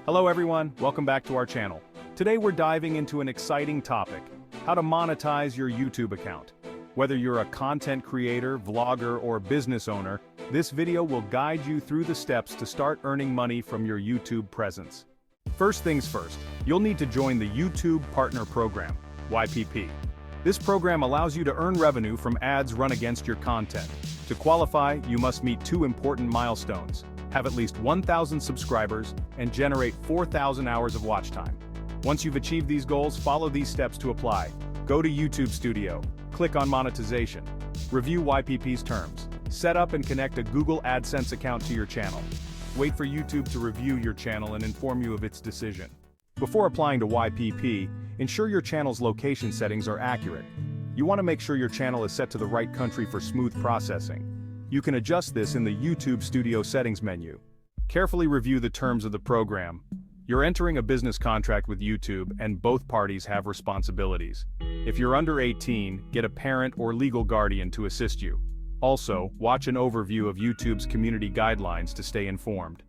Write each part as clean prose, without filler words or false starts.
Hello everyone, welcome back to our channel. Today we're diving into an exciting topic, how to monetize your YouTube account. Whether you're a content creator, vlogger, or business owner, this video will guide you through the steps to start earning money from your YouTube presence. First things first, you'll need to join the YouTube Partner Program, YPP. This program allows you to earn revenue from ads run against your content. To qualify, you must meet two important milestones: have at least 1,000 subscribers, and generate 4,000 hours of watch time. Once you've achieved these goals, follow these steps to apply. Go to YouTube Studio, click on Monetization, review YPP's terms, set up and connect a Google AdSense account to your channel. Wait for YouTube to review your channel and inform you of its decision. Before applying to YPP, ensure your channel's location settings are accurate. You want to make sure your channel is set to the right country for smooth processing. You can adjust this in the YouTube Studio settings menu. Carefully review the terms of the program. You're entering a business contract with YouTube, and both parties have responsibilities. If you're under 18, get a parent or legal guardian to assist you. Also, watch an overview of YouTube's community guidelines to stay informed.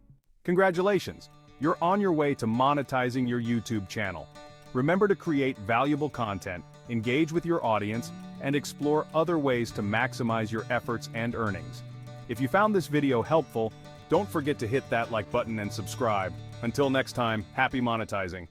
Congratulations! You're on your way to monetizing your YouTube channel. Remember to create valuable content, engage with your audience, and explore other ways to maximize your efforts and earnings. If you found this video helpful, don't forget to hit that like button and subscribe. Until next time, happy monetizing.